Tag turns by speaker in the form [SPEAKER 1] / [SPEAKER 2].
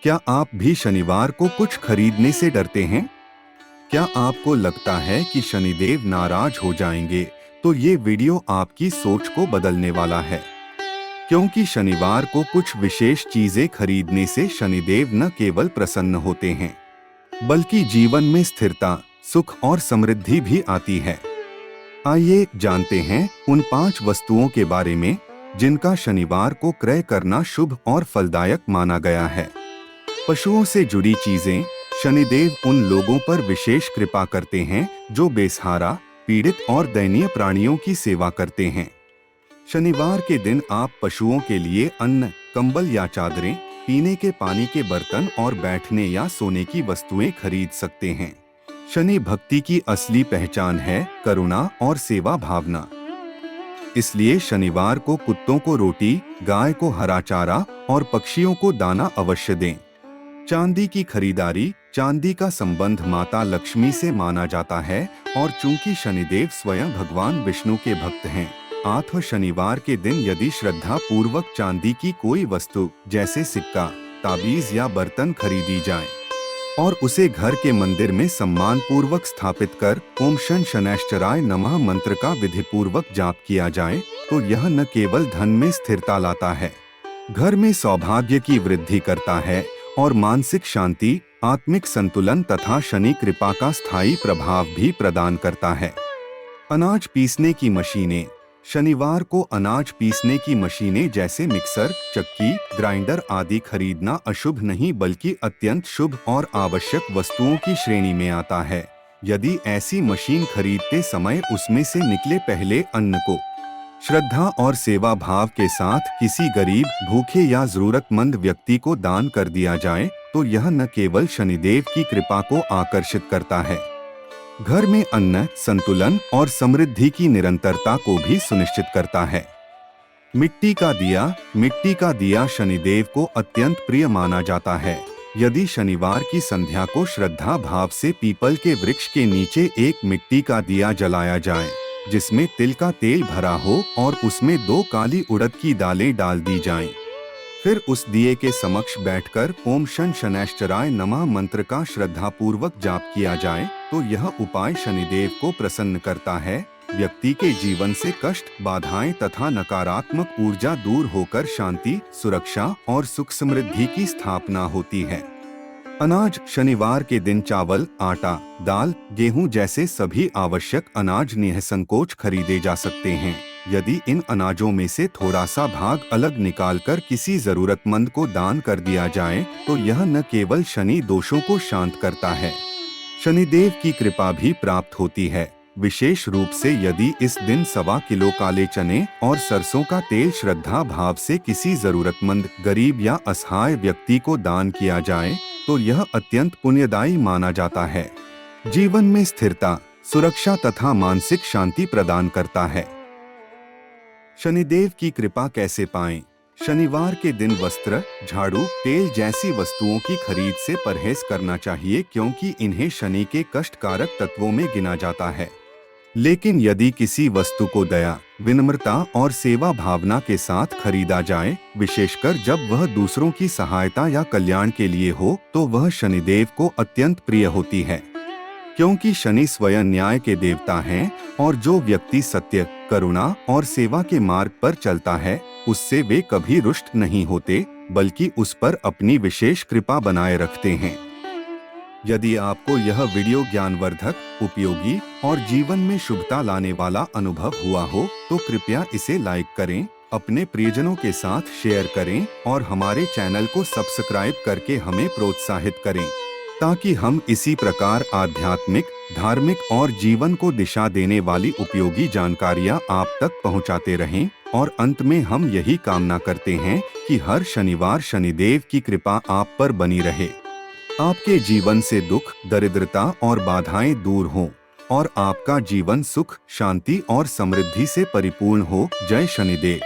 [SPEAKER 1] क्या आप भी शनिवार को कुछ खरीदने से डरते हैं? क्या आपको लगता है कि शनिदेव नाराज हो जाएंगे? तो ये वीडियो आपकी सोच को बदलने वाला है, क्योंकि शनिवार को कुछ विशेष चीजें खरीदने से शनिदेव न केवल प्रसन्न होते हैं, बल्कि जीवन में स्थिरता, सुख और समृद्धि भी आती है। आइए जानते हैं उन 5 वस्तुओं के बारे में जिनका शनिवार को क्रय करना शुभ और फलदायक माना गया है। पशुओं से जुड़ी चीजें। शनिदेव उन लोगों पर विशेष कृपा करते हैं जो बेसहारा, पीड़ित और दयनीय प्राणियों की सेवा करते हैं। शनिवार के दिन आप पशुओं के लिए अन्न, कंबल या चादरें, पीने के पानी के बर्तन और बैठने या सोने की वस्तुएं खरीद सकते हैं। शनि भक्ति की असली पहचान है करुणा और सेवा भावना। इसलिए शनिवार को कुत्तों को रोटी, गाय को हरा चारा और पक्षियों को दाना अवश्य दें। चांदी की खरीदारी। चांदी का संबंध माता लक्ष्मी से माना जाता है और चूंकि शनिदेव स्वयं भगवान विष्णु के भक्त हैं, अतः शनिवार के दिन यदि श्रद्धा पूर्वक चांदी की कोई वस्तु जैसे सिक्का, ताबीज या बर्तन खरीदी जाए और उसे घर के मंदिर में सम्मान पूर्वक स्थापित कर ओम शन शनैश्चराय नमः मंत्र का विधि पूर्वक जाप किया जाए, तो यह न केवल धन में स्थिरता लाता है, घर में सौभाग्य की वृद्धि करता है और मानसिक शांति, आत्मिक संतुलन तथा शनि कृपा का स्थायी प्रभाव भी प्रदान करता है। अनाज पीसने की मशीनें। शनिवार को अनाज पीसने की मशीनें जैसे मिक्सर, चक्की, ग्राइंडर आदि खरीदना अशुभ नहीं बल्कि अत्यंत शुभ और आवश्यक वस्तुओं की श्रेणी में आता है। यदि ऐसी मशीन खरीदते समय उसमें से निकले पहले अन्न को श्रद्धा और सेवा भाव के साथ किसी गरीब, भूखे या जरूरतमंद व्यक्ति को दान कर दिया जाए, तो यह न केवल शनिदेव की कृपा को आकर्षित करता है, घर में अन्न, संतुलन और समृद्धि की निरंतरता को भी सुनिश्चित करता है। मिट्टी का दिया। मिट्टी का दिया शनिदेव को अत्यंत प्रिय माना जाता है। यदि शनिवार की संध्या को श्रद्धा भाव से पीपल के वृक्ष के नीचे एक मिट्टी का दिया जलाया जाए, जिसमें तिल का तेल भरा हो और उसमें 2 काली उड़द की दालें डाल दी जाएं। फिर उस दिए के समक्ष बैठकर ओम शन शनैश्चराय नमः मंत्र का श्रद्धापूर्वक जाप किया जाए, तो यह उपाय शनिदेव को प्रसन्न करता है। व्यक्ति के जीवन से कष्ट, बाधाएं तथा नकारात्मक ऊर्जा दूर होकर शांति, सुरक्षा और सुख समृद्धि की स्थापना होती है। अनाज। शनिवार के दिन चावल, आटा, दाल, गेहूं जैसे सभी आवश्यक अनाज निःसंकोच खरीदे जा सकते हैं। यदि इन अनाजों में से थोड़ा सा भाग अलग निकालकर किसी जरूरतमंद को दान कर दिया जाए, तो यह न केवल शनि दोषों को शांत करता है, शनिदेव की कृपा भी प्राप्त होती है। विशेष रूप से यदि इस दिन 1.25 किलो काले चने और सरसों का तेल श्रद्धा भाव से किसी जरूरतमंद, गरीब या असहाय व्यक्ति को दान किया जाए, तो यह अत्यंत पुण्यदायी माना जाता है, जीवन में स्थिरता, सुरक्षा तथा मानसिक शांति प्रदान करता है। शनिदेव की कृपा कैसे पाएं? शनिवार के दिन वस्त्र, झाड़ू, तेल जैसी वस्तुओं की खरीद से परहेज करना चाहिए, क्योंकि इन्हें शनि के कष्टकारक तत्वों में गिना जाता है। लेकिन यदि किसी वस्तु को दया, विनम्रता और सेवा भावना के साथ खरीदा जाए, विशेषकर जब वह दूसरों की सहायता या कल्याण के लिए हो, तो वह शनिदेव को अत्यंत प्रिय होती है, क्योंकि शनि स्वयं न्याय के देवता हैं और जो व्यक्ति सत्य, करुणा और सेवा के मार्ग पर चलता है, उससे वे कभी रुष्ट नहीं होते, बल्कि उस पर अपनी विशेष कृपा बनाए रखते हैं। यदि आपको यह वीडियो ज्ञानवर्धक, उपयोगी और जीवन में शुभता लाने वाला अनुभव हुआ हो, तो कृपया इसे लाइक करें, अपने प्रियजनों के साथ शेयर करें और हमारे चैनल को सब्सक्राइब करके हमें प्रोत्साहित करें, ताकि हम इसी प्रकार आध्यात्मिक, धार्मिक और जीवन को दिशा देने वाली उपयोगी जानकारियां आप तक पहुंचाते रहें। और अंत में हम यही कामना करते हैं कि हर शनिवार शनिदेव की कृपा आप पर बनी रहे, आपके जीवन से दुख, दरिद्रता और बाधाएं दूर हों और आपका जीवन सुख, शांति और समृद्धि से परिपूर्ण हो। जय शनिदेव।